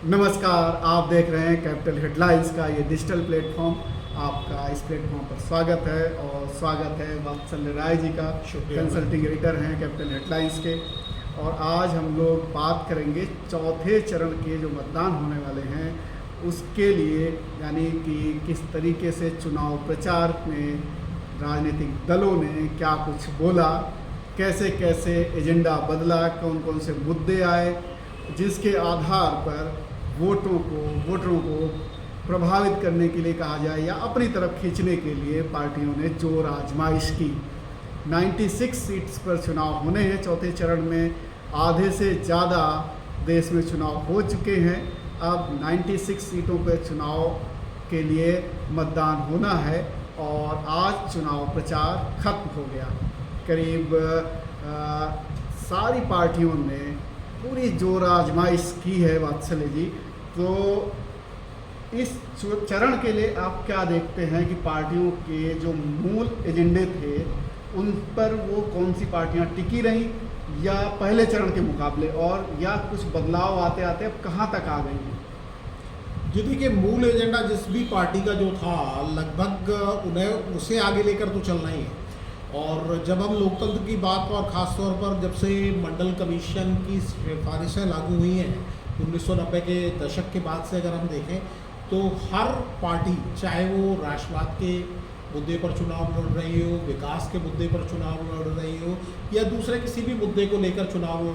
नमस्कार, आप देख रहे हैं कैपिटल हेडलाइंस का ये डिजिटल प्लेटफॉर्म। आपका इस प्लेटफॉर्म पर स्वागत है और स्वागत है वत्सल राय जी का। कंसल्टिंग एडिटर हैं कैपिटल हेडलाइंस के। और आज हम लोग बात करेंगे चौथे चरण के जो मतदान होने वाले हैं उसके लिए, यानी कि किस तरीके से चुनाव प्रचार में राजनीतिक दलों ने क्या कुछ बोला, कैसे कैसे एजेंडा बदला, कौन कौन से मुद्दे आए जिसके आधार पर वोटरों को प्रभावित करने के लिए कहा जाए या अपनी तरफ खींचने के लिए पार्टियों ने जोर आजमाइश की। 96 सीट्स पर चुनाव होने हैं चौथे चरण में। आधे से ज़्यादा देश में चुनाव हो चुके हैं। अब 96 सीटों पर चुनाव के लिए मतदान होना है और आज चुनाव प्रचार खत्म हो गया। करीब सारी पार्टियों ने पूरी जोर आजमाइश की है वत्सल जी। तो इस चरण के लिए आप क्या देखते हैं कि पार्टियों के जो मूल एजेंडे थे उन पर वो कौन सी पार्टियां टिकी रहीं या पहले चरण के मुकाबले, और या कुछ बदलाव आते आते अब कहाँ तक आ गई हैं? जी देखिए, मूल एजेंडा जिस भी पार्टी का जो था लगभग उन्हें उसे आगे लेकर तो चलना ही है। और जब हम लोकतंत्र की बात, और ख़ास तौर पर जब से मंडल कमीशन की सिफारिशें लागू हुई हैं 1990 के दशक के बाद से अगर हम देखें तो हर पार्टी, चाहे वो राष्ट्रवाद के मुद्दे पर चुनाव लड़ रही हो, विकास के मुद्दे पर चुनाव लड़ रही हो, या दूसरे किसी भी मुद्दे को लेकर चुनाव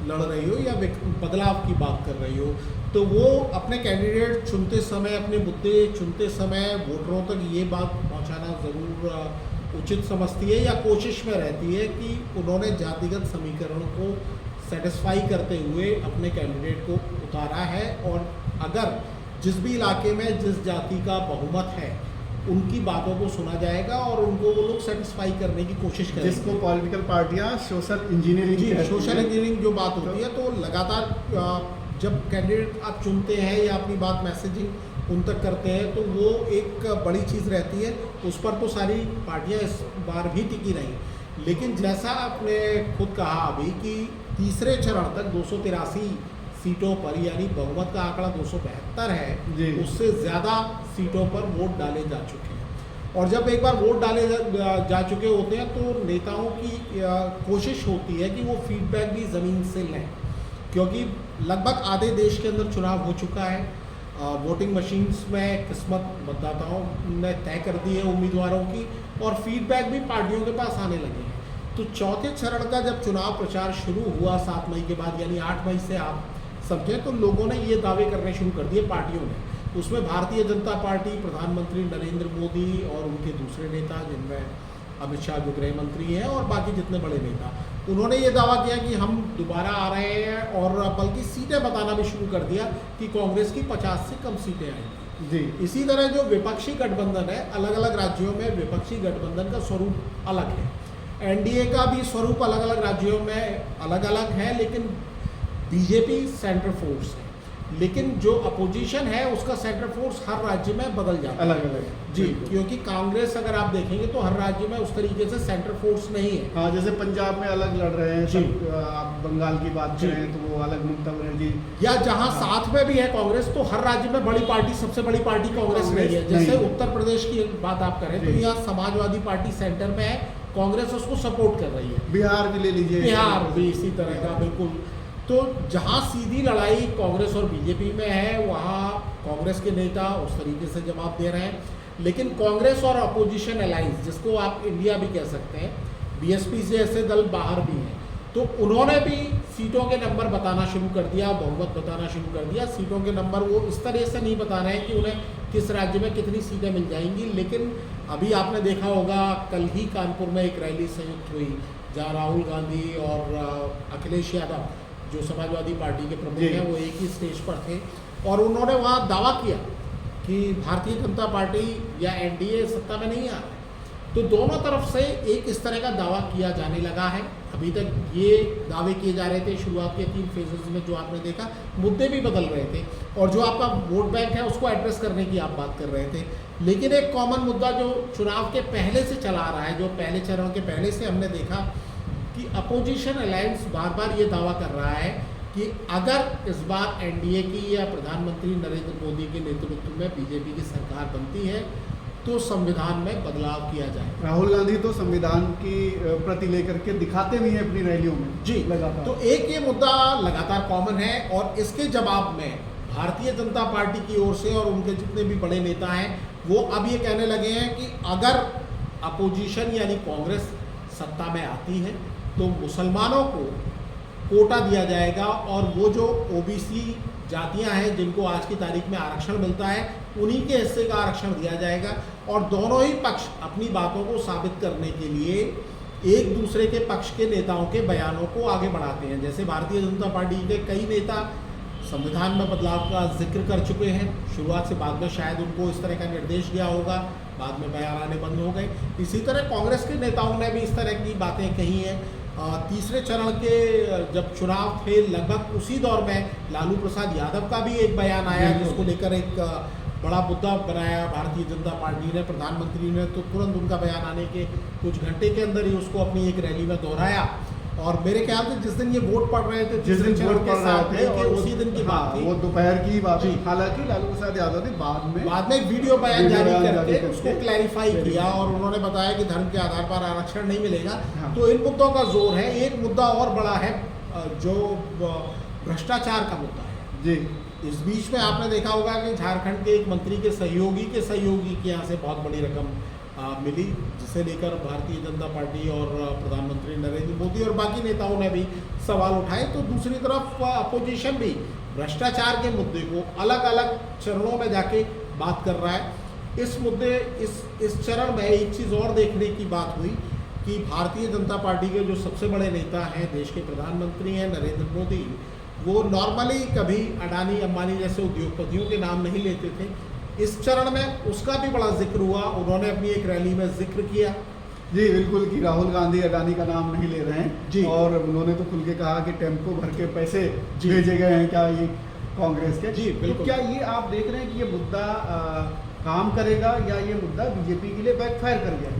लड़ रही हो, या बदलाव की बात कर रही हो, तो वो अपने कैंडिडेट चुनते समय, अपने मुद्दे चुनते समय वोटरों तक ये बात पहुँचाना ज़रूर उचित समझती है या कोशिश में रहती है कि उन्होंने जातिगत समीकरण को सेटिस्फाई करते हुए अपने कैंडिडेट को उतारा है। और अगर जिस भी इलाके में जिस जाति का बहुमत है उनकी बातों को सुना जाएगा और उनको वो लोग सेटिस्फाई करने की कोशिश करेंगे, जिसको पॉलिटिकल पार्टियां सोशल इंजीनियरिंग जी, सोशल इंजीनियरिंग जो बात होती है। तो लगातार जब कैंडिडेट आप चुनते हैं या अपनी बात मैसेजिंग उन तक करते हैं तो वो एक बड़ी चीज़ रहती है। उस पर तो सारी पार्टियां इस बार भी टिकी रहीं। लेकिन जैसा आपने खुद कहा अभी कि तीसरे चरण तक 283 सीटों पर, यानी बहुमत का आंकड़ा 272 है, उससे ज़्यादा सीटों पर वोट डाले जा चुके हैं। और जब एक बार वोट डाले जा चुके होते हैं तो नेताओं की कोशिश होती है कि वो फीडबैक भी ज़मीन से लें, क्योंकि लगभग आधे देश के अंदर चुनाव हो चुका है। वोटिंग मशीन्स में किस्मत मतदाताओं ने तय कर दी है उम्मीदवारों की, और फीडबैक भी पार्टियों के पास आने लगे हैं। तो चौथे चरण का जब चुनाव प्रचार शुरू हुआ 7 मई के बाद, यानी 8 मई से आप समझें, तो लोगों ने ये दावे करने शुरू कर दिए पार्टियों ने। उसमें भारतीय जनता पार्टी, प्रधानमंत्री नरेंद्र मोदी और उनके दूसरे नेता जिनमें अमित शाह जो गृह मंत्री हैं, और बाकी जितने बड़े नेता, उन्होंने ये दावा किया कि हम दोबारा आ रहे हैं, और बल्कि सीटें बताना भी शुरू कर दिया कि कांग्रेस की 50 से कम सीटें आएंगी। जी, इसी तरह जो विपक्षी गठबंधन है, अलग अलग राज्यों में विपक्षी गठबंधन का स्वरूप अलग है। एनडीए का भी स्वरूप अलग अलग राज्यों में अलग अलग है, लेकिन बीजेपी सेंटर फोर्स है। लेकिन जो अपोजिशन है उसका सेंटर फोर्स हर राज्य में बदल जाता है, अलग अलग जी, क्योंकि कांग्रेस अगर आप देखेंगे तो हर राज्य में उस तरीके से सेंटर फोर्स नहीं है। हाँ, जैसे पंजाब में अलग लड़ रहे हैं, जी, आप बंगाल की बात करें तो वो अलग ममता बनर्जी, या जहाँ साथ में भी है कांग्रेस, तो हर राज्य में बड़ी पार्टी, सबसे बड़ी पार्टी कांग्रेस नहीं है। जैसे उत्तर प्रदेश की बात आप करें तो यहाँ समाजवादी पार्टी सेंटर में है, कांग्रेस उसको सपोर्ट कर रही है। बिहार भी ले लीजिए, बिहार भी इसी तरह का, बिल्कुल। तो जहाँ सीधी लड़ाई कांग्रेस और बीजेपी में है वहाँ कांग्रेस के नेता उस तरीके से जवाब दे रहे हैं। लेकिन कांग्रेस और अपोजिशन अलायंस, जिसको आप इंडिया भी कह सकते हैं, बीएसपी जैसे दल बाहर भी हैं, तो उन्होंने भी सीटों के नंबर बताना शुरू कर दिया, बहुमत बताना शुरू कर दिया। सीटों के नंबर वो इस तरह से नहीं बता रहे हैं कि उन्हें किस राज्य में कितनी सीटें मिल जाएंगी। लेकिन अभी आपने देखा होगा, कल ही कानपुर में एक रैली संयुक्त हुई जहाँ राहुल गांधी और अखिलेश यादव जो समाजवादी पार्टी के प्रमुख हैं वो एक ही स्टेज पर थे, और उन्होंने वहाँ दावा किया कि भारतीय जनता पार्टी या एनडीए सत्ता में नहीं आ रहा है। तो दोनों तरफ से एक इस तरह का दावा किया जाने लगा है। अभी तक ये दावे किए जा रहे थे शुरुआत के 3 फेजेस में, जो आपने देखा मुद्दे भी बदल रहे थे, और जो आपका वोट बैंक है उसको एड्रेस करने की आप बात कर रहे थे। लेकिन एक कॉमन मुद्दा जो चुनाव के पहले से चला आ रहा है, जो पहले चरण के पहले से हमने देखा कि अपोजिशन अलायंस बार बार ये दावा कर रहा है कि अगर इस बार एनडीए की या प्रधानमंत्री नरेंद्र मोदी के नेतृत्व में बीजेपी की सरकार बनती है तो संविधान में बदलाव किया जाए। राहुल गांधी तो संविधान की प्रति लेकर के दिखाते भी हैं अपनी रैलियों में जी लगातार। तो एक ये मुद्दा लगातार कॉमन है, और इसके जवाब में भारतीय जनता पार्टी की ओर से और उनके जितने भी बड़े नेता हैं वो अब ये कहने लगे हैं कि अगर अपोजिशन यानी कांग्रेस सत्ता में आती है तो मुसलमानों को कोटा दिया जाएगा, और वो जो ओबीसी जातियां हैं जिनको आज की तारीख में आरक्षण मिलता है उन्हीं के हिस्से का आरक्षण दिया जाएगा। और दोनों ही पक्ष अपनी बातों को साबित करने के लिए एक दूसरे के पक्ष के नेताओं के बयानों को आगे बढ़ाते हैं। जैसे भारतीय जनता पार्टी के कई नेता संविधान में बदलाव का जिक्र कर चुके हैं शुरुआत से, बाद में शायद उनको इस तरह का निर्देश दिया होगा, बाद में बयान आने बंद हो गए। इसी तरह कांग्रेस के नेताओं ने भी इस तरह की बातें कही हैं। तीसरे चरण के जब चुनाव थे लगभग उसी दौर में लालू प्रसाद यादव का भी एक बयान आया जिसको लेकर एक बड़ा मुद्दा बनाया भारतीय जनता पार्टी ने। प्रधानमंत्री ने तो तुरंत उनका बयान आने के कुछ घंटे के अंदर ही उसको अपनी एक रैली में दोहराया, और मेरे ख्याल से जिस दिन ये वोट पड़ रहे थे, जिस दिन वोट पड़ रहे थे और उसी दिन की बात थी, वो दोपहर की बात थी। हालांकि लालू प्रसाद यादव ने बाद में एक वीडियो बयान जारी करके उसको क्लैरिफाई किया और उन्होंने बताया कि धर्म के आधार पर आरक्षण नहीं मिलेगा। हाँ। तो इन मुद्दों का जोर है। एक मुद्दा और बड़ा है जो भ्रष्टाचार का मुद्दा है जी। इस बीच में आपने देखा होगा कि झारखंड के एक मंत्री के सहयोगी के यहाँ से बहुत बड़ी रकम मिली, जिसे लेकर भारतीय जनता पार्टी और प्रधानमंत्री नरेंद्र मोदी और बाकी नेताओं ने भी सवाल उठाए। तो दूसरी तरफ अपोजिशन भी भ्रष्टाचार के मुद्दे को अलग अलग चरणों में जाके बात कर रहा है। इस चरण में एक चीज़ और देखने की बात हुई कि भारतीय जनता पार्टी के जो सबसे बड़े नेता हैं, देश के प्रधानमंत्री हैं नरेंद्र मोदी, वो नॉर्मली कभी अडानी अंबानी जैसे उद्योगपतियों के नाम नहीं लेते थे। इस चरण में उसका भी बड़ा जिक्र हुआ, उन्होंने अपनी एक रैली में जिक्र किया। जी बिल्कुल, कि राहुल गांधी अडानी का नाम नहीं ले रहे हैं जी। और उन्होंने तो खुल के कहा कि टेम्पो भर के पैसे भेजे गए हैं क्या ये कांग्रेस के। जी बिल्कुल। तो क्या ये आप देख रहे हैं कि ये मुद्दा काम करेगा या ये मुद्दा बीजेपी के लिए बैकफायर कर गया?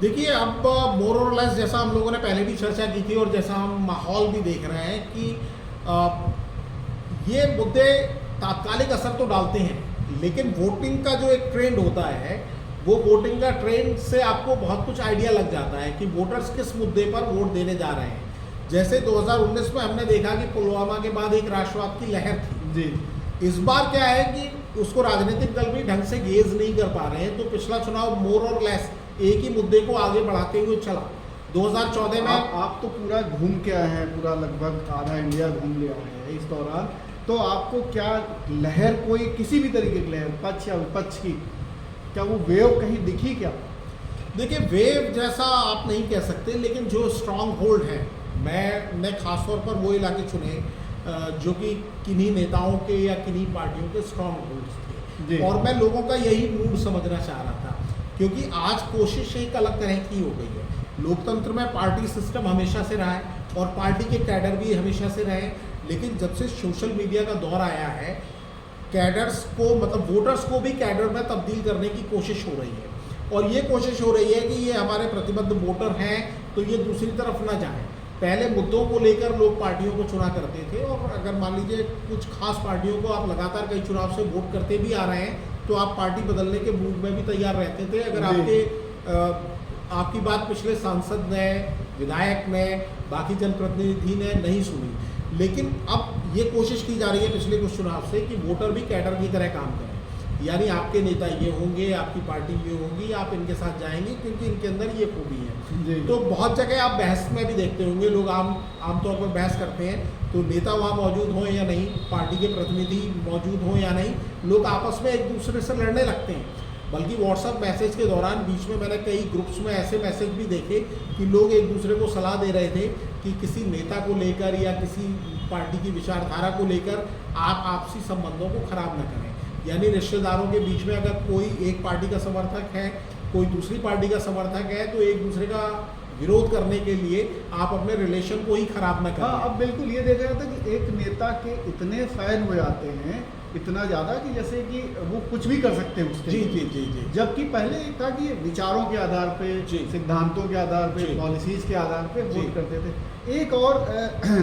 देखिए, अब मोर और लेस जैसा हम लोगों ने पहले भी चर्चा की थी और जैसा हम माहौल भी देख रहे हैं कि ये मुद्दे तात्कालिक असर तो डालते हैं, लेकिन वोटिंग का जो एक ट्रेंड होता है वो वोटिंग का ट्रेंड से आपको बहुत कुछ आइडिया लग जाता है कि वोटर्स किस मुद्दे पर वोट देने जा रहे हैं। जैसे 2019 में हमने देखा कि पुलवामा के बाद एक राष्ट्रवाद की लहर थी जी। इस बार क्या है कि उसको राजनीतिक दल भी ढंग से गेज नहीं कर पा रहे हैं, तो पिछला चुनाव मोर और लेस एक ही मुद्दे को आगे बढ़ाते हुए चला। 2014 में आप तो पूरा घूम के आए हैं, पूरा लगभग आधा इंडिया घूम लिया है इस दौरान, तो आपको क्या लहर, कोई किसी भी तरीके की लहर, पक्ष या विपक्ष की, क्या वो वेव कहीं दिखी क्या? देखिए, वेव जैसा आप नहीं कह सकते, लेकिन जो स्ट्रांग होल्ड है, मैंने खासतौर पर वो इलाके चुने जो कि किन्हीं नेताओं के या किन्हीं पार्टियों के स्ट्रांग होल्ड्स थे, और मैं लोगों का यही मूड समझना चाह रहा था, क्योंकि आज कोशिश एक अलग तरह की हो गई है। लोकतंत्र में पार्टी सिस्टम हमेशा से रहा है और पार्टी के कैडर भी हमेशा से रहे, लेकिन जब से सोशल मीडिया का दौर आया है, कैडर्स को, मतलब वोटर्स को भी कैडर में तब्दील करने की कोशिश हो रही है, और ये कोशिश हो रही है कि ये हमारे प्रतिबद्ध वोटर हैं तो ये दूसरी तरफ ना जाएं। पहले मुद्दों को लेकर लोग पार्टियों को चुना करते थे, और अगर मान लीजिए कुछ खास पार्टियों को आप लगातार कई चुनाव से वोट करते भी आ रहे हैं तो आप पार्टी बदलने के मूड में भी तैयार रहते थे अगर आपकी बात पिछले सांसद ने, विधायक ने, बाकी जनप्रतिनिधि ने नहीं सुनी। लेकिन अब ये कोशिश की जा रही है पिछले कुछ चुनाव से कि वोटर भी कैडर की तरह काम करें, यानी आपके नेता ये होंगे, आपकी पार्टी ये होगी, आप इनके साथ जाएंगे क्योंकि इनके अंदर ये खूबी है। तो बहुत जगह आप बहस में भी देखते होंगे, लोग आमतौर पर बहस करते हैं, तो नेता वहाँ मौजूद हो या नहीं, पार्टी के प्रतिनिधि मौजूद हो या नहीं, लोग आपस में एक दूसरे से लड़ने लगते हैं। बल्कि व्हाट्सएप मैसेज के दौरान बीच में मैंने कई ग्रुप्स में ऐसे मैसेज भी देखे कि लोग एक दूसरे को सलाह दे रहे थे कि किसी नेता को लेकर या किसी पार्टी की विचारधारा को लेकर आप आपसी संबंधों को खराब न करें। यानी रिश्तेदारों के बीच में अगर कोई एक पार्टी का समर्थक है, कोई दूसरी पार्टी का समर्थक है, तो एक दूसरे का विरोध करने के लिए आप अपने रिलेशन को ही खराब न हाँ, करें। अब बिल्कुल ये देखा जाता है कि एक नेता के इतने फैन हो जाते हैं, इतना ज़्यादा कि जैसे कि वो कुछ भी कर सकते हैं उसके जी लिए। जी जी जी जबकि पहले एक था कि ये विचारों के आधार पे, जी। सिद्धांतों के आधार पे, जी। पॉलिसीज़ के आधार पे जी। वोट करते थे। एक और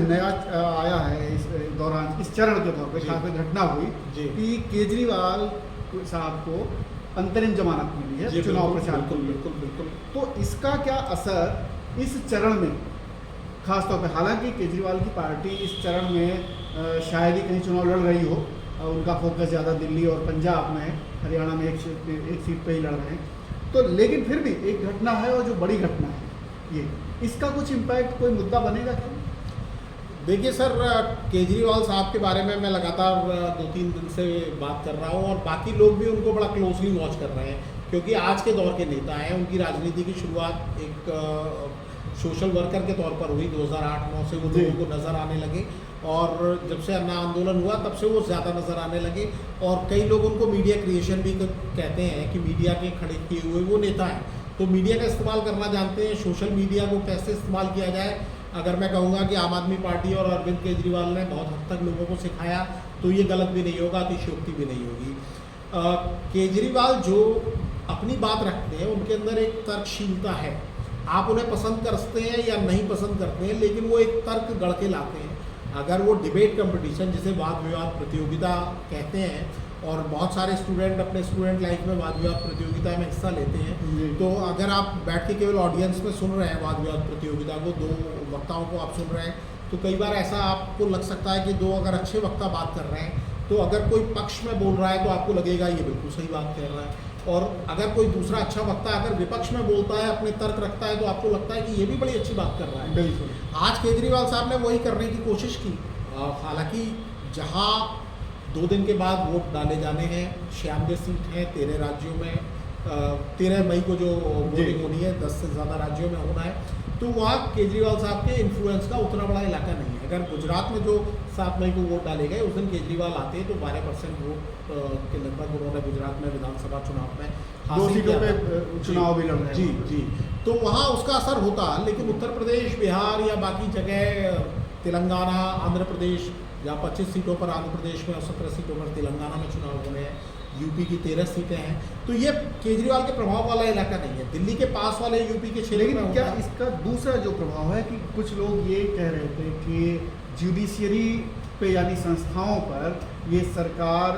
नया आया है इस दौरान, इस चरण के तौर पे जी। खास घटना हुई जी। कि केजरीवाल साहब को अंतरिम जमानत मिली है जी, चुनाव बिल्कुल, प्रचार के बिल्कुल लिए। बिल्कुल बिल्कुल। तो इसका क्या असर इस चरण में खास तौर पे, हालांकि केजरीवाल की पार्टी इस चरण में शायद ही कहीं चुनाव लड़ रही हो, उनका फोकस ज़्यादा दिल्ली और पंजाब में है, हरियाणा में एक सीट पे ही लड़ रहे हैं। तो लेकिन फिर भी एक घटना है और जो बड़ी घटना है ये, इसका कुछ इम्पैक्ट, कोई मुद्दा बनेगा क्या? देखिए सर, केजरीवाल साहब के बारे में मैं लगातार 2-3 दिन से बात कर रहा हूँ और बाकी लोग भी उनको बड़ा क्लोजली वॉच कर रहे हैं, क्योंकि आज के दौर के नेता हैं। उनकी राजनीति की शुरुआत एक सोशल वर्कर के तौर पर हुई 2008-9 से। वो जी। लोगों को नज़र आने लगे और जब से अन्ना आंदोलन हुआ तब से वो ज़्यादा नज़र आने लगे। और कई लोग उनको मीडिया क्रिएशन भी कहते हैं कि मीडिया के खड़े किए हुए वो नेता हैं। तो मीडिया का इस्तेमाल करना जानते हैं, सोशल मीडिया को कैसे इस्तेमाल किया जाए। अगर मैं कहूँगा कि आम आदमी पार्टी और अरविंद केजरीवाल ने बहुत हद तक लोगों को सिखाया तो ये गलत भी नहीं होगा, अतिशयोक्ति भी नहीं होगी। केजरीवाल जो अपनी बात रखते हैं उनके अंदर एक तर्कशीलता है। आप उन्हें पसंद करते हैं या नहीं पसंद करते हैं, लेकिन वो एक तर्क गढ़ के लाते हैं। अगर वो डिबेट कंपटीशन, जिसे वाद विवाद प्रतियोगिता कहते हैं, और बहुत सारे स्टूडेंट अपने स्टूडेंट लाइफ में वाद विवाद प्रतियोगिता में हिस्सा लेते जी। हैं, तो अगर आप बैठ के केवल ऑडियंस में सुन रहे हैं वाद विवाद प्रतियोगिता को, दो वक्ताओं को आप सुन रहे हैं, तो कई बार ऐसा आपको लग सकता है कि दो अगर अच्छे वक्ता बात कर रहे हैं तो अगर कोई पक्ष में बोल रहा है तो आपको लगेगा ये बिल्कुल सही बात कह रहा है, और अगर कोई दूसरा अच्छा वक्ता अगर विपक्ष में बोलता है, अपने तर्क रखता है, तो आपको लगता है कि ये भी बड़ी अच्छी बात कर रहा है। बिल्कुल। आज केजरीवाल साहब ने वही करने की कोशिश की। हालांकि जहां 2 दिन के बाद वोट डाले जाने हैं, 96 सीट हैं 13 राज्यों में, 13 मई को जो वोटिंग होनी है 10 से ज़्यादा राज्यों में होना है, तो वहाँ केजरीवाल साहब के इन्फ्लुएंस का उतना बड़ा इलाका नहीं है। अगर गुजरात में जो 7 मई को वोट डाले गए उस दिन केजरीवाल आते तो 12% वोट के लगभग उन्होंने गुजरात में विधानसभा चुनाव में 2 हासिल सीटों किया पे था। चुनाव भी लड़ रहे हैं। जी जी, तो वहाँ उसका असर होता। लेकिन उत्तर प्रदेश, बिहार या बाकी जगह, तेलंगाना, आंध्र प्रदेश, जहाँ 25 सीटों पर आंध्र प्रदेश में और 17 सीटों पर तेलंगाना में चुनाव होने हैं, यूपी की 13 सीटें हैं, तो ये केजरीवाल के प्रभाव वाला इलाका नहीं है। दिल्ली के पास वाले यूपी के क्षेत्र में लेकिन क्या होगा। इसका दूसरा जो प्रभाव है कि कुछ लोग ये कह रहे थे कि जुडिशरी पे यानी संस्थाओं पर ये सरकार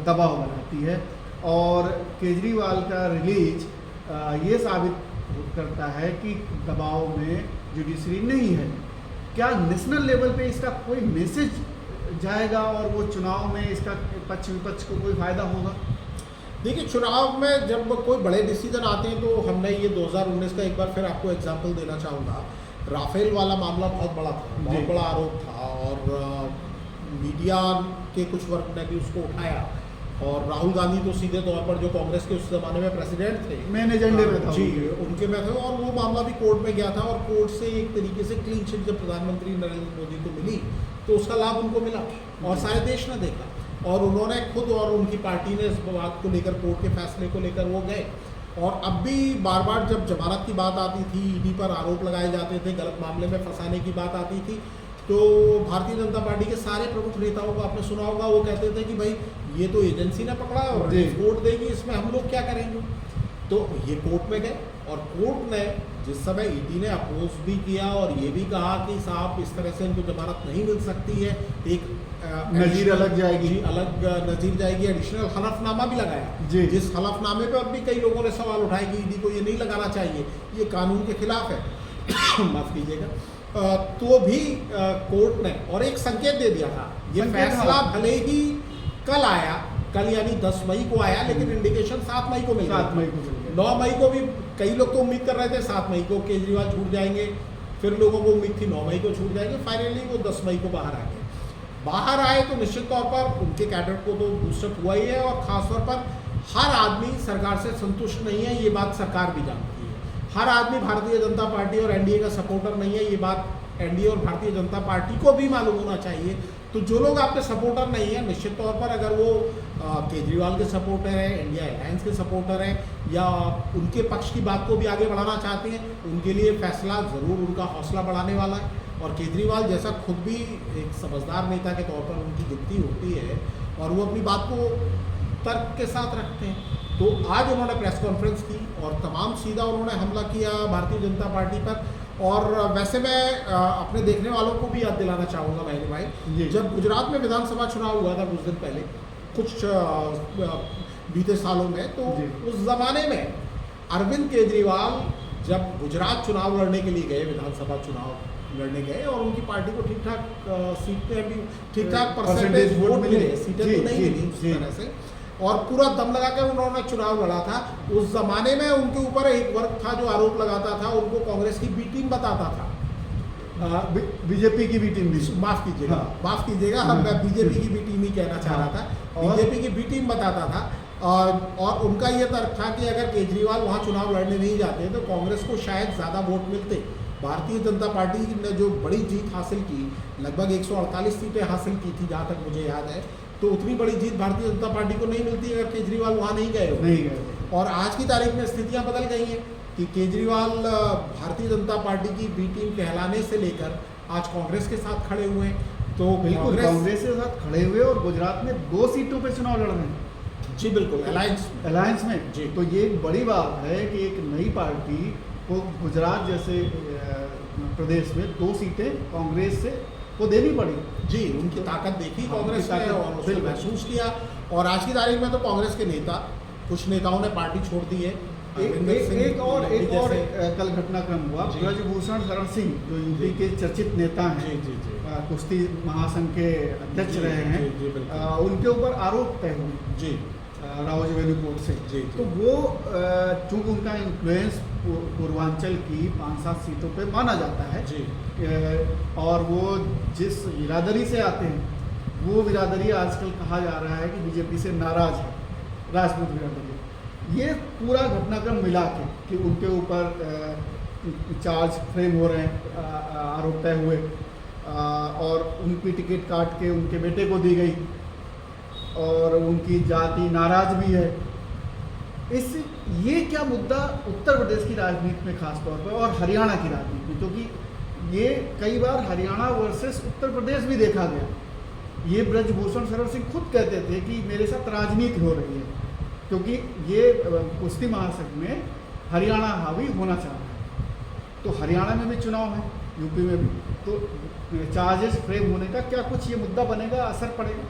दबाव बनाती है, और केजरीवाल का रिलीज ये साबित करता है कि दबाव में जुडिशरी नहीं है। क्या नेशनल लेवल पे इसका कोई मैसेज जाएगा और वो चुनाव में इसका पक्ष विपक्ष को कोई फायदा होगा? देखिए, चुनाव में जब कोई बड़े डिसीजन आते हैं तो हमने ये 2019 का एक बार फिर आपको एग्जांपल देना चाहूँगा। राफेल वाला मामला बहुत बड़ा था, बहुत बड़ा आरोप था, और मीडिया के कुछ वर्ग ने भी उसको उठाया, और राहुल गांधी तो सीधे तौर पर जो कांग्रेस के उस जमाने में प्रेसिडेंट थे, मेन एजेंडे में था जी, उनके में थे, और वो मामला भी कोर्ट में गया था, और कोर्ट से एक तरीके से क्लीन चिट जब प्रधानमंत्री नरेंद्र मोदी को मिली तो उसका लाभ उनको मिला और सारे देश ने देखा, और उन्होंने खुद और उनकी पार्टी ने इस बात को लेकर, कोर्ट के फैसले को लेकर वो गए। और अब भी बार बार जब जमानत की बात आती थी, ईडी पर आरोप लगाए जाते थे, गलत मामले में फंसाने की बात आती थी, तो भारतीय जनता पार्टी के सारे प्रमुख नेताओं को आपने सुना होगा, वो कहते थे कि भाई ये तो एजेंसी ने पकड़ा और रिपोर्ट देगी, इसमें हम लोग क्या करेंगे। तो ये कोर्ट में गए, और कोर्ट ने जिस समय ईडी ने अपोज भी किया और ये भी कहा कि साहब इस तरह से इनको जमानत नहीं मिल सकती है, एक नज़ीर अलग जाएगी, अलग नज़ीर जाएगी, एडिशनल हलफनामा भी लगाया जी। जिस हलफनामे पे अब भी कई लोगों ने सवाल उठाए कि ईडी को ये नहीं लगाना चाहिए, ये कानून के खिलाफ है माफ़ कीजिएगा। तो भी कोर्ट ने और एक संकेत दे दिया था। ये फैसला भले ही कल आया, कल यानी 10 मई को आया, लेकिन इंडिकेशन 7 मई को मिल गया। 7 मई को मिल गया। 9 मई को भी कई लोग तो उम्मीद कर रहे थे 7 मई को केजरीवाल छूट जाएंगे, फिर लोगों को उम्मीद थी 9 मई को छूट जाएंगे, फाइनली वो 10 मई को बाहर आ गए। बाहर आए तो निश्चित तौर पर उनके कैडर को तो बूस्टअप हुआ ही है, और ख़ासतौर पर हर आदमी सरकार से संतुष्ट नहीं है, ये बात सरकार भी जानती है। हर आदमी भारतीय जनता पार्टी और एनडीए का सपोर्टर नहीं है, ये बात एनडीए और भारतीय जनता पार्टी को भी मालूम होना चाहिए। तो जो लोग आपके सपोर्टर नहीं है, निश्चित तौर पर अगर वो केजरीवाल के सपोर्टर हैं, इंडिया अलायंस के सपोर्टर हैं या उनके पक्ष की बात को भी आगे बढ़ाना चाहते हैं, उनके लिए फैसला ज़रूर उनका हौसला बढ़ाने वाला है। और केजरीवाल जैसा खुद भी एक समझदार नेता के तौर पर उनकी गिनती होती है और वो अपनी बात को तर्क के साथ रखते हैं। तो आज उन्होंने प्रेस कॉन्फ्रेंस की और तमाम सीधा उन्होंने हमला किया भारतीय जनता पार्टी पर। और वैसे मैं अपने देखने वालों को भी याद दिलाना चाहूँगा भाई जी। जब गुजरात में विधानसभा चुनाव हुआ था कुछ दिन पहले, कुछ बीते सालों में, तो जी। उस ज़माने में अरविंद केजरीवाल जब गुजरात चुनाव लड़ने के लिए गए, विधानसभा चुनाव लड़ने गए और उनकी पार्टी को ठीक ठाक सीटें भी, ठीक ठाक परसेंटेज वोट मिले, सीटें तो नहीं मिली उस तरह से, और पूरा दम लगाकर उन्होंने चुनाव लड़ा था। उस जमाने में उनके ऊपर एक वर्ग था जो आरोप लगाता था, उनको कांग्रेस की बी टीम बताता था, बीजेपी की बी टीम भी, माफ कीजिएगा, हाँ। माफ कीजिएगा, हम मैं बीजेपी की बी टीम ही कहना चाह रहा था, बीजेपी की बी टीम बताता था। और उनका ये तर्क था कि अगर केजरीवाल वहाँ चुनाव लड़ने नहीं जाते तो कांग्रेस को शायद ज़्यादा वोट मिलते। भारतीय जनता पार्टी ने जो बड़ी जीत हासिल की, लगभग 148 सीटें हासिल की थी जहाँ तक मुझे याद है, तो उतनी बड़ी जीत भारतीय जनता पार्टी को नहीं मिलती अगर केजरीवाल वहाँ नहीं गए हो। और आज की तारीख में स्थितियाँ बदल गई हैं कि केजरीवाल भारतीय जनता पार्टी की बी टीम कहलाने से लेकर आज कांग्रेस के साथ खड़े हुए हैं। तो बिल्कुल कांग्रेस के साथ खड़े हुए और गुजरात में 2 सीटों पे चुनाव लड़ रहे हैं। जी बिल्कुल, अलायंस में जी। तो ये एक बड़ी बात है कि एक नई पार्टी को गुजरात जैसे प्रदेश में 2 सीटें कांग्रेस से को देनी पड़ी। जी, उनकी ताकत देखी हाँ, कांग्रेस उनकी ने ताकत और उसको बिल्कुल। महसूस किया। और आज की तारीख में तो कांग्रेस के नेता, कुछ नेताओं ने पार्टी छोड़ दी है। एक और कल घटनाक्रम हुआ, जी। ब्रजभूषण शरण सिंह जो यूपी जी। के चर्चित नेता हैं, जी, जी। कुश्ती महासंघ के अध्यक्ष जी, रहे हैं, जी, बिल्कुल। उनके ऊपर आरोप तय हुए जी राउज वेन्यू कोर्ट से। जी। तो वो चूंकि उनका इन्फ्लुएंस पूर्वांचल की 5-7 सीटों पे माना जाता है जी। और वो जिस बिरादरी से आते हैं वो बिरादरी आजकल कहा जा रहा है कि बीजेपी से नाराज है, राजपूत बिरादरी। ये पूरा घटनाक्रम मिला के कि उनके ऊपर चार्ज फ्रेम हो रहे हैं, आरोप तय हुए, और उनकी टिकट काट के उनके बेटे को दी गई और उनकी जाति नाराज भी है। ये क्या मुद्दा उत्तर प्रदेश की राजनीति में खास तौर पर और हरियाणा की राजनीति में, क्योंकि ये कई बार हरियाणा वर्सेस उत्तर प्रदेश भी देखा गया। ये ब्रजभूषण शरण सिंह खुद कहते थे कि मेरे साथ राजनीति हो रही है, क्योंकि ये कुश्ती महासंघ में हरियाणा हावी होना चाह रहा है। तो हरियाणा में भी चुनाव है, यूपी में भी, तो चार्जेस फ्रेम होने का क्या कुछ ये मुद्दा बनेगा, असर पड़ेगा?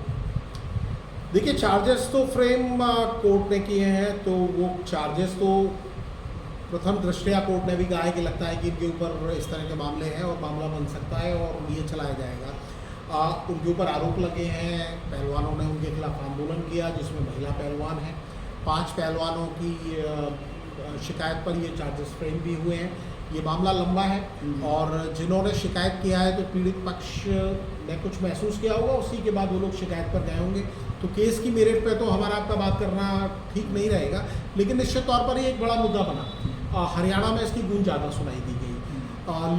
देखिए, चार्जेस तो फ्रेम कोर्ट ने किए हैं, तो वो चार्जेस तो प्रथम दृष्टया कोर्ट ने भी कहा है कि लगता है कि इनके ऊपर इस तरह के मामले हैं और मामला बन सकता है और ये चलाया जाएगा। उनके ऊपर आरोप लगे हैं, पहलवानों ने उनके खिलाफ आंदोलन किया जिसमें महिला पहलवान हैं, 5 पहलवानों की शिकायत पर ये चार्जेस फ्रेम भी हुए हैं। ये मामला लंबा है और जिन्होंने शिकायत किया है तो पीड़ित पक्ष ने कुछ महसूस किया होगा, उसी के बाद वो लोग शिकायत पर गए होंगे। तो केस की मेरिट पे तो हमारा आपका बात करना ठीक नहीं रहेगा, लेकिन निश्चित तौर पर ये एक बड़ा मुद्दा बना। हरियाणा में इसकी गूंज ज़्यादा सुनाई दी गई,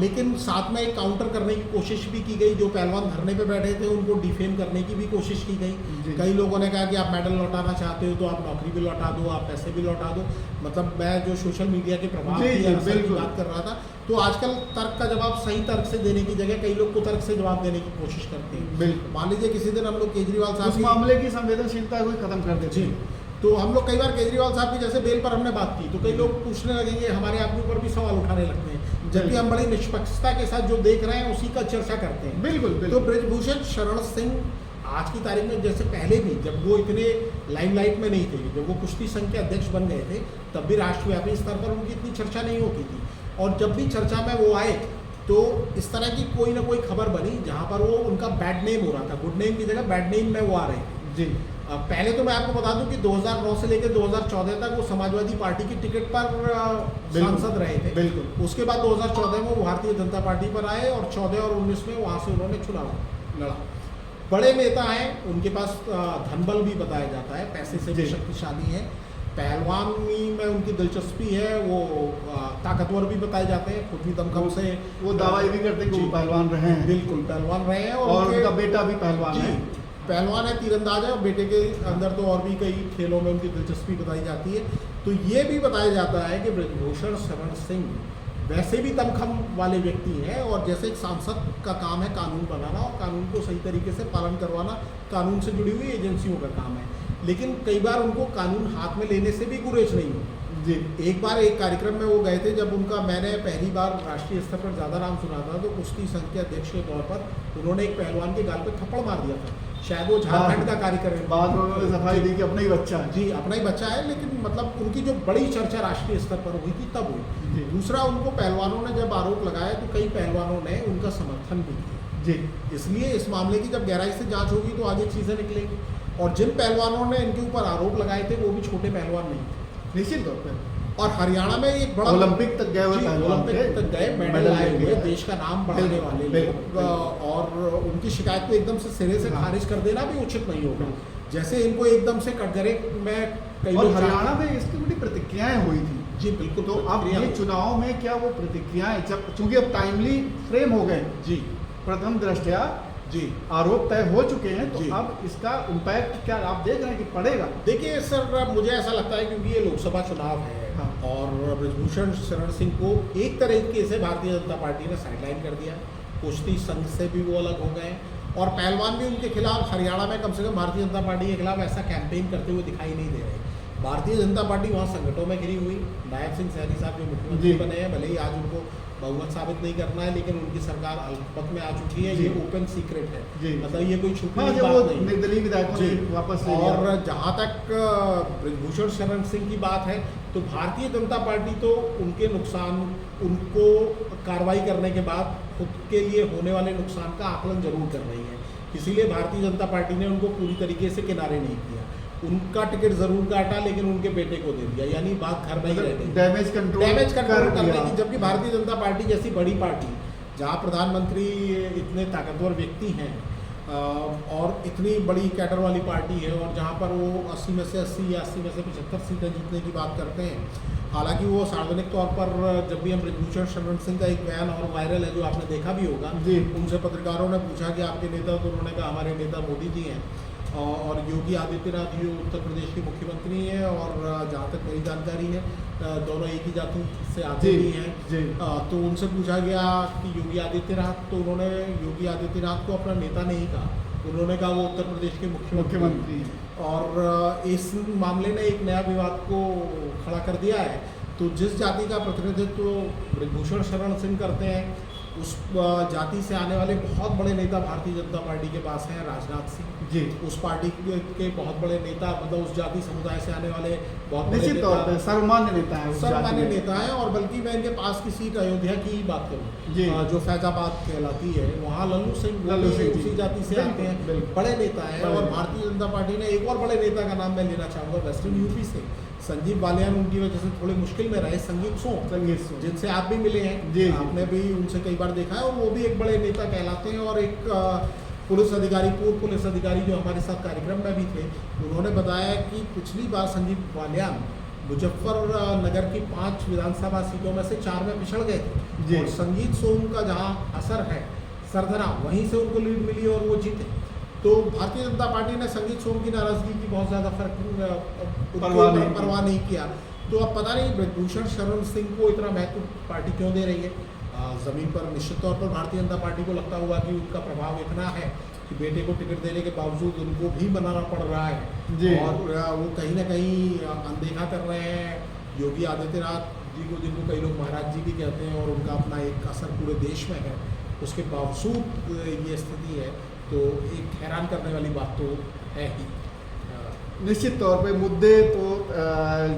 लेकिन साथ में एक काउंटर करने की कोशिश भी की गई। जो पहलवान धरने पे बैठे थे उनको डिफेम करने की भी कोशिश की गई। कई लोगों ने कहा कि आप मेडल लौटाना चाहते हो तो आप नौकरी भी लौटा दो, आप पैसे भी लौटा दो। मतलब मैं जो सोशल मीडिया के प्रभाव की असर की बात कर रहा था, तो आजकल तर्क का जवाब सही तर्क से देने की जगह कई लोग कुतर्क से जवाब देने की कोशिश करते हैं। मान लीजिए किसी दिन हम लोग केजरीवाल साहब उस मामले की संवेदनशीलता को खत्म कर देते हैं। तो हम लोग कई बार केजरीवाल साहब की जैसे बेल पर हमने बात की तो कई लोग पूछने लगेंगे, हमारे आपके ऊपर भी सवाल उठाने लगते हैं, जबकि हम बड़ी निष्पक्षता के साथ जो देख रहे हैं उसी का चर्चा करते हैं। बिल्कुल। तो ब्रजभूषण शरण सिंह आज की तारीख में, जैसे पहले भी जब वो इतने लाइमलाइट में नहीं थे, जब वो कुश्ती संघ के अध्यक्ष बन गए थे, तब भी राष्ट्रव्यापी स्तर पर उनकी इतनी चर्चा नहीं होती थी। और जब भी चर्चा में वो आए तो इस तरह की कोई ना कोई खबर बनी जहाँ पर वो उनका बैड नेम हो रहा था, गुड नेम की जगह बैड नेम में वो आ रहे थे। जी। पहले तो मैं आपको बता दूं कि 2009 से लेकर 2014 तक वो समाजवादी पार्टी की टिकट पर सांसद रहे थे। बिल्कुल। उसके बाद 2014 में वो भारतीय जनता पार्टी पर आए और 14 और 19 में वहाँ से उन्होंने चुनाव लड़ा। बड़े नेता हैं, उनके पास धनबल भी बताया जाता है, पैसे से भी शक्तिशाली है। पहलवानी में उनकी दिलचस्पी है, वो ताकतवर भी बताए जाते हैं, खुद भी दमखम से वो दावा ये भी करते हैं कि जी, वो पहलवान रहे हैं। बिल्कुल पहलवान रहे हैं और उनका बेटा भी पहलवान जी है। पहलवान है, तीरंदाज है, और बेटे के अंदर तो और भी कई खेलों में उनकी दिलचस्पी बताई जाती है। तो ये भी बताया जाता है कि ब्रजभूषण शरण सिंह वैसे भी दमखम वाले व्यक्ति हैं, और जैसे एक सांसद का काम है कानून बनाना और कानून को सही तरीके से पालन करवाना, कानून से जुड़ी हुई एजेंसियों का काम है, लेकिन कई बार उनको कानून हाथ में लेने से भी गुरेज नहीं हो। जी। एक बार एक कार्यक्रम में वो गए थे, जब उनका मैंने पहली बार राष्ट्रीय स्तर पर ज़्यादा नाम सुना था, तो कुश्ती संघ के अध्यक्ष के तौर पर उन्होंने एक पहलवान के गाल पे थप्पड़ मार दिया था। शायद वो झारखंड का कार्यक्रम बाद में उन्होंने सफाई दी कि अपना ही बच्चा है। जी अपना ही बच्चा है, लेकिन मतलब उनकी जो बड़ी चर्चा राष्ट्रीय स्तर पर हुई थी तब हुई। जी। दूसरा, उनको पहलवानों ने जब आरोप लगाया तो कई पहलवानों ने उनका समर्थन भी किया। जी। इसलिए इस मामले की जब गहराई से जांच होगी तो आगे चीज़ें निकलेंगी, और जिन पहलवानों ने इनके ऊपर आरोप लगाए थे वो भी छोटे पहलवान नहीं थे। निश्चित तौर पर। और हरियाणा में एक बड़ा ओलंपिक तक गए हुए जी, पहलवान ओलंपिक थे, तक गए, मेडल मेडल लाए लेके हुए, आए। देश का नाम बढ़ाने बिल्कुल, वाले बिल्कुल, लोग, और उनकी शिकायत को एकदम से सिरे से हाँ। खारिज कर देना भी उचित नहीं होगा। जैसे इनको एकदम से कटघरे में कई और लोग हरियाणा में इसकी बड़ी प्रतिक्रियाएं हुई थी। जी बिल्कुल। तो अब ये चुनाव में क्या वो प्रतिक्रियाएं, जब चूंकि अब टाइमली फ्रेम हो गए, जी प्रथम दृष्टया जी आरोप तय हो चुके हैं, तो जी। अब इसका इम्पैक्ट क्या आप देख रहे हैं कि पड़ेगा? देखिए सर, मुझे ऐसा लगता है क्योंकि ये लोकसभा चुनाव है, हाँ। और ब्रजभूषण शरण सिंह को एक तरीके से भारतीय जनता पार्टी ने साइडलाइन कर दिया। कुश्ती संघ से भी वो अलग हो गए, और पहलवान भी उनके खिलाफ हरियाणा में कम से कम भारतीय जनता पार्टी के खिलाफ ऐसा कैंपेन करते हुए दिखाई नहीं दे रहे। भारतीय जनता पार्टी वहाँ संकटों में घिरी हुई। नायब सिंह सैनी साहब जो मुख्यमंत्री जी। बने हैं, भले ही आज उनको बहुमत साबित नहीं करना है, लेकिन उनकी सरकार अल्पमत में आ चुकी है। जी। ये ओपन सीक्रेट है, जी। मतलब ये कोई छुपी हाँ, हुई जब बात वो नहीं है। निर्दलीय विधायकों जी। ने वापस ले लिया। और जहाँ तक ब्रजभूषण शरण सिंह की बात है, तो भारतीय जनता पार्टी तो उनके नुकसान, उनको कार्रवाई करने के बाद खुद के लिए होने वाले नुकसान का आकलन जरूर कर रही है। इसीलिए भारतीय जनता पार्टी ने उनको पूरी तरीके से किनारे नहीं किया। उनका टिकट जरूर काटा, लेकिन उनके बेटे को दे दिया, यानी बात घर में ही रह गई। डैमेज कंट्रोल करने की, जबकि भारतीय जनता पार्टी जैसी बड़ी पार्टी, जहाँ प्रधानमंत्री इतने ताकतवर व्यक्ति हैं, और इतनी बड़ी कैडर वाली पार्टी है, और जहाँ पर वो 80 में से 80 या 80 में से 75 सीटें जीतने की बात करते हैं। हालांकि वो सार्वजनिक तौर पर, जब भी हम ब्रजभूषण शरण सिंह का एक बयान और वायरल है जो आपने देखा भी होगा, जी। उनसे पत्रकारों ने पूछा कि आपके नेता, तो उन्होंने कहा हमारे नेता मोदी जी हैं, और योगी आदित्यनाथ जी उत्तर प्रदेश के मुख्यमंत्री हैं, और जहाँ तक मेरी जानकारी है दोनों एक ही जाति से आते जी, भी हैं। जी। तो उनसे पूछा गया कि योगी आदित्यनाथ, तो उन्होंने योगी आदित्यनाथ को अपना नेता नहीं कहा, उन्होंने कहा वो उत्तर प्रदेश के मुख्यमंत्री हैं। और इस मामले ने एक नया विवाद को खड़ा कर दिया है। तो जिस जाति का प्रतिनिधित्व ब्रजभूषण शरण सिंह करते हैं, उस जाति से आने वाले बहुत बड़े नेता भारतीय जनता पार्टी के पास हैं, राजनाथ सिंह जी। उस पार्टी के बहुत बड़े नेता, मतलब उस जाति समुदाय से आने वाले बहुत बड़े निश्चित तौर पर सर्वमान्य नेता है, सर्वमान्य नेता है। और बल्कि मैं इनके पास की सीट अयोध्या की ही बात जी। करूँ, जो फैजाबाद कहलाती है, वहाँ लल्लू सिंह उसी जाति से आते हैं, बड़े नेता हैं। और भारतीय जनता पार्टी ने एक और बड़े नेता का नाम मैं लेना चाहूँगा, वेस्टर्न यूपी से संजीव बालियान, उनकी वजह से थोड़े मुश्किल में रहे, संगीत सोम, जिनसे आप भी मिले हैं। जी। आपने भी उनसे कई बार देखा है, और वो भी एक बड़े नेता कहलाते हैं। और एक पुलिस अधिकारी, पूर्व पुलिस अधिकारी जो हमारे साथ कार्यक्रम में भी थे, उन्होंने बताया कि पिछली बार संजीव बालियान मुजफ्फरनगर की 5 विधानसभा सीटों में से 4 में पिछड़ गए थे, और संगीत सोम का जहाँ असर है सरधना, वहीं से उनको लीड मिली और वो जीते। तो भारतीय जनता पार्टी ने संगीत सोम की नाराजगी की बहुत ज़्यादा परवाह नहीं किया। तो अब पता नहीं ब्रजभूषण शरण सिंह को इतना महत्व पार्टी क्यों दे रही है। ज़मीन पर निश्चित तौर पर भारतीय जनता पार्टी को लगता हुआ कि उनका प्रभाव इतना है कि बेटे को टिकट देने के बावजूद उनको भी बनाना पड़ रहा है जी। और वो कहीं ना कहीं अनदेखा कर रहे हैं योगी आदित्यनाथ जी को, जिनको कई लोग महाराज जी भी कहते हैं, और उनका अपना एक असर पूरे देश में है। उसके बावजूद ये स्थिति है, तो एक हैरान करने वाली बात तो है ही। निश्चित तौर पे मुद्दे तो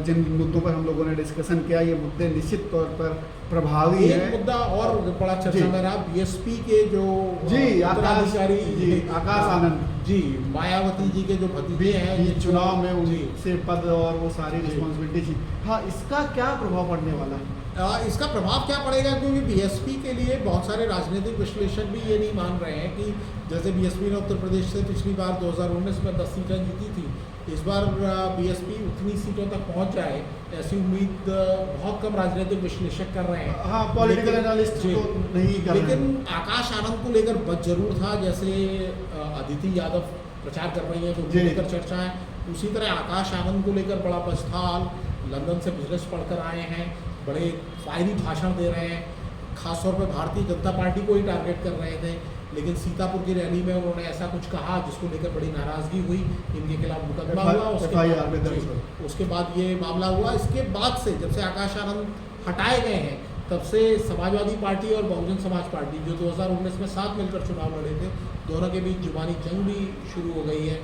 जिन मुद्दों पर हम लोगों ने डिस्कशन किया, ये मुद्दे निश्चित तौर पर प्रभावी है। एक मुद्दा और बड़ा चर्चा में रहा, बीएसपी के जो उत्तराधिकारी आकाश आनंद जी, मायावती जी के जो भतीजे हैं, ये चुनाव में उनसे पद और वो सारी रिस्पॉन्सिबिलिटी थी। हाँ, इसका क्या प्रभाव पड़ने वाला है? इसका प्रभाव क्या पड़ेगा, क्योंकि बीएसपी के लिए बहुत सारे राजनीतिक विश्लेषक भी ये नहीं मान रहे हैं कि जैसे बीएसपी ने उत्तर प्रदेश से पिछली बार 2019 में 10 सीटें जीती थी, इस बार बीएसपी उतनी सीटों तक पहुंच जाए ऐसी उम्मीद बहुत कम राजनीतिक विश्लेषक कर रहे हैं। हाँ, पॉलिटिकल एनालिस्ट जी, तो नहीं कर रहे लेकिन हैं। आकाश आनंद को लेकर बच जरूर था, जैसे अदिति यादव प्रचार कर रही हैं तो उनको जी। लेकर चर्चा है, उसी तरह आकाश आनंद को लेकर बड़ा बच था। लंदन से बिजनेस पढ़कर आए हैं, बड़े फायरी भाषण दे रहे हैं, खासतौर पर भारतीय जनता पार्टी को ही टारगेट कर रहे थे। लेकिन सीतापुर की रैली में उन्होंने ऐसा कुछ कहा जिसको लेकर बड़ी नाराजगी हुई, इनके खिलाफ मुकदमा हुआ, FIR में दर्ज हुआ। उसके बाद ये मामला हुआ। इसके बाद से जब से आकाश आनंद हटाए गए हैं तब से समाजवादी पार्टी और बहुजन समाज पार्टी जो 2019 में साथ मिलकर चुनाव लड़े थे, दोनों के बीच जुबानी जंग भी शुरू हो गई है।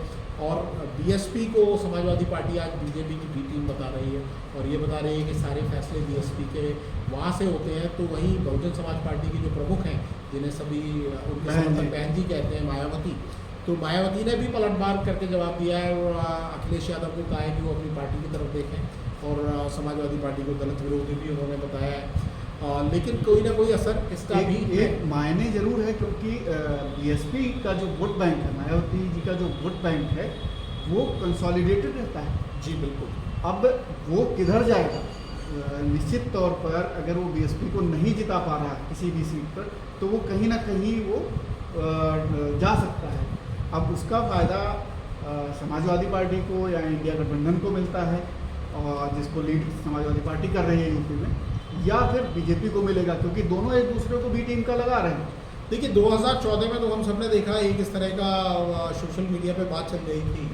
और बीएसपी को समाजवादी पार्टी आज बीजेपी की बी टीम बता रही है और ये बता रही है कि सारे फैसले बीएसपी के वहाँ से होते हैं। तो वहीं बहुजन समाज पार्टी की जो प्रमुख हैं, जिन्हें सभी उनके समर्थक बहन जी कहते हैं, मायावती, तो मायावती ने भी पलटवार करके जवाब दिया है और अखिलेश यादव को कहा है कि वो अपनी पार्टी की तरफ देखें और समाजवादी पार्टी को दलित विरोधी भी उन्होंने बताया है। लेकिन कोई ना कोई असर इसका भी एक मायने जरूर है, क्योंकि बीएसपी का जो वोट बैंक है, मायावती जी का जो वोट बैंक है, वो कंसोलिडेटेड रहता है। जी बिल्कुल। अब वो किधर जाएगा? निश्चित तौर पर अगर वो बीएसपी को नहीं जिता पा रहा है किसी भी सीट पर, तो वो कहीं ना कहीं वो जा सकता है। अब उसका फ़ायदा समाजवादी पार्टी को या इंडिया गठबंधन को मिलता है, और जिसको लीड समाजवादी पार्टी कर रही है यूपी में, या फिर बीजेपी को मिलेगा, क्योंकि दोनों एक दूसरे को बी टीम का लगा रहे हैं। देखिए 2014 में तो हम सबने देखा एक इस तरह का सोशल मीडिया पे बात चल रही थी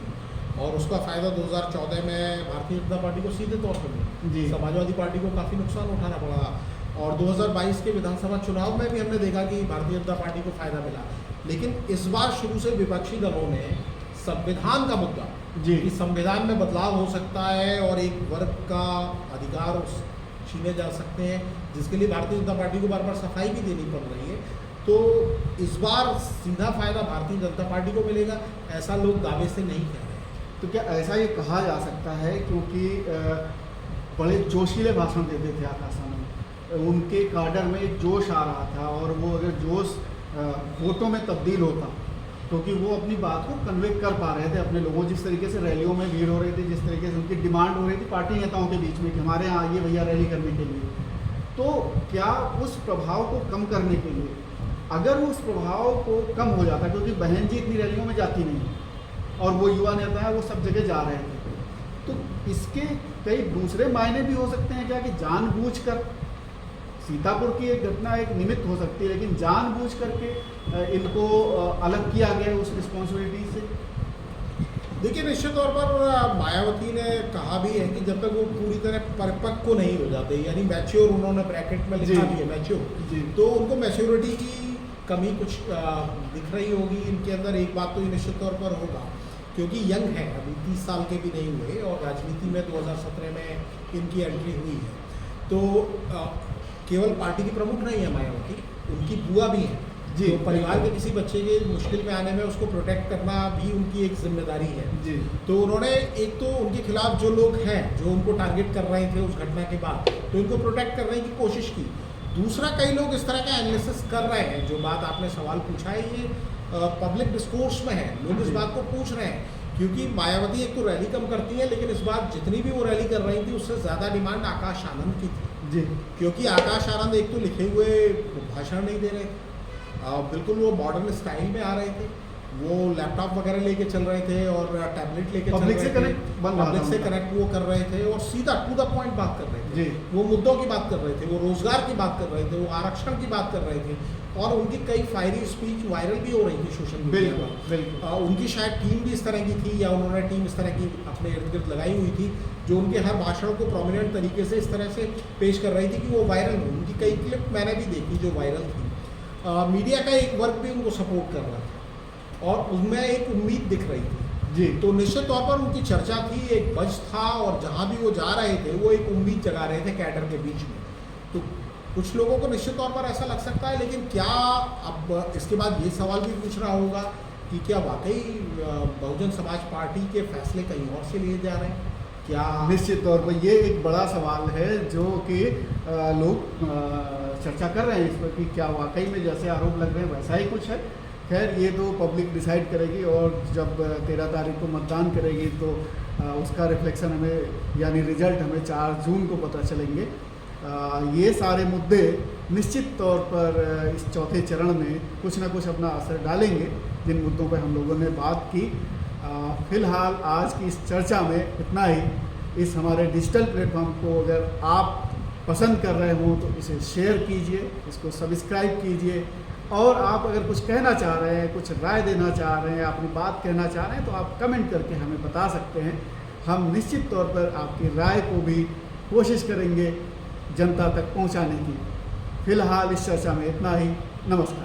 और उसका फ़ायदा 2014 में भारतीय जनता पार्टी को सीधे तौर पर मिला, समाजवादी पार्टी को काफ़ी नुकसान उठाना पड़ा। और 2022 के विधानसभा चुनाव में भी हमने देखा कि भारतीय जनता पार्टी को फ़ायदा मिला। लेकिन इस बार शुरू से विपक्षी दलों ने संविधान का मुद्दा जी, कि संविधान में बदलाव हो सकता है और एक वर्ग का अधिकार छीने जा सकते हैं, जिसके लिए भारतीय जनता पार्टी को बार बार सफाई भी देनी पड़ रही है। तो इस बार सीधा फायदा भारतीय जनता पार्टी को मिलेगा, ऐसा लोग दावे से नहीं कह रहे हैं। तो क्या ऐसा ये कहा जा सकता है, क्योंकि बड़े जोशीले भाषण देते थे आकाश आनंद, उनके काडर में एक जोश आ रहा था, और वो अगर जोश वोटों में तब्दील होता, क्योंकि वो अपनी बात को कन्वे कर पा रहे थे अपने लोगों, जिस तरीके से रैलियों में भीड़ हो रही थी, जिस तरीके से उनकी डिमांड हो रही थी पार्टी नेताओं के बीच में कि हमारे यहाँ आइए भैया रैली करने के लिए, तो क्या उस प्रभाव को कम करने के लिए, अगर उस प्रभाव को कम हो जाता, क्योंकि बहन जी इतनी रैलियों में जाती नहीं और वो युवा नेता है, वो सब जगह जा रहे थे, तो इसके कई दूसरे मायने भी हो सकते हैं क्या, कि जानबूझकर सीतापुर की एक घटना एक निमित्त हो सकती है, लेकिन जानबूझ करके इनको अलग किया गया उस रिस्पॉन्सिबिलिटी से? देखिए निश्चित तौर पर मायावती ने कहा भी है कि जब तक वो पूरी तरह परिपक्व नहीं हो जाते, यानी मैच्योर, उन्होंने ब्रैकेट में लिखा भी है मैच्योर, तो उनको मैच्योरिटी की कमी कुछ दिख रही होगी इनके अंदर। एक बात तो ये निश्चित तौर पर होगा, क्योंकि यंग है, अभी 30 साल के भी नहीं हुए और राजनीति में 2017 में इनकी एंट्री हुई है। तो केवल पार्टी की प्रमुख नहीं है मायावती, उनकी बुआ भी है जी, तो परिवार के किसी बच्चे के मुश्किल में आने में उसको प्रोटेक्ट करना भी उनकी एक जिम्मेदारी है जी। तो उन्होंने एक तो उनके खिलाफ जो लोग हैं जो उनको टारगेट कर रहे थे उस घटना के बाद, तो इनको प्रोटेक्ट करने की कोशिश की। दूसरा, कई लोग इस तरह का एनालिसिस कर रहे हैं, जो बात आपने सवाल पूछा है ये पब्लिक डिस्कोर्स में है, लोग इस बात को पूछ रहे हैं, क्योंकि मायावती एक तो रैली कम करती है, लेकिन इस बार जितनी भी वो रैली कर रही थी उससे ज़्यादा डिमांड आकाश आनंद की थी जी, क्योंकि आकाश आनंद एक तो लिखे हुए भाषण नहीं दे रहे थे, बिल्कुल वो मॉडर्न स्टाइल में आ रहे थे, वो लैपटॉप वगैरह लेके चल रहे थे और टैबलेट लेके चल रहे थे, पब्लिक से कनेक्ट वो कर रहे थे और सीधा टू द पॉइंट बात कर रहे थे, वो मुद्दों की बात कर रहे थे, वो रोजगार की बात कर रहे थे, वो आरक्षण की बात कर रहे थे, और उनकी कई फायरी स्पीच वायरल भी हो रही थी सोशल मीडिया पर। उनकी शायद टीम भी इस तरह की थी या उन्होंने टीम इस तरह की अपने इर्द गिर्द लगाई हुई थी, जो उनके हर भाषण को प्रोमिनेंट तरीके से इस तरह से पेश कर रही थी कि वो वायरल हो। उनकी कई क्लिप मैंने भी देखी जो वायरल थी। मीडिया का एक वर्ग भी उनको सपोर्ट कर रहा था और उनमें एक उम्मीद दिख रही थी जी। तो निश्चित तौर पर उनकी चर्चा थी, एक बज था और जहाँ भी वो जा रहे थे वो एक उम्मीद जगा रहे थे कैडर के बीच में। तो कुछ लोगों को निश्चित तौर पर ऐसा लग सकता है, लेकिन क्या अब इसके बाद ये सवाल भी पूछ रहा होगा कि क्या वाकई बहुजन समाज पार्टी के फैसले कहीं और से लिए जा रहे हैं क्या? निश्चित तौर पर ये एक बड़ा सवाल है जो कि लोग चर्चा कर रहे हैं इस पर कि क्या वाकई में जैसे आरोप लग रहे हैं वैसा ही कुछ है, खैर ये तो पब्लिक डिसाइड करेगी, और जब 13 तारीख को मतदान करेगी तो उसका रिफ्लेक्शन हमें, यानी रिजल्ट हमें 4 जून को पता चलेंगे। ये सारे मुद्दे निश्चित तौर पर इस चौथे चरण में कुछ ना कुछ अपना असर डालेंगे, जिन मुद्दों पर हम लोगों ने बात की। फ़िलहाल आज की इस चर्चा में इतना ही। इस हमारे डिजिटल प्लेटफॉर्म को अगर आप पसंद कर रहे हो तो इसे शेयर कीजिए, इसको सब्सक्राइब कीजिए, और आप अगर कुछ कहना चाह रहे हैं, कुछ राय देना चाह रहे हैं, अपनी बात कहना चाह रहे हैं, तो आप कमेंट करके हमें बता सकते हैं। हम निश्चित तौर पर आपकी राय को भी कोशिश करेंगे जनता तक पहुंचाने की। फ़िलहाल इस चर्चा में इतना ही। नमस्कार।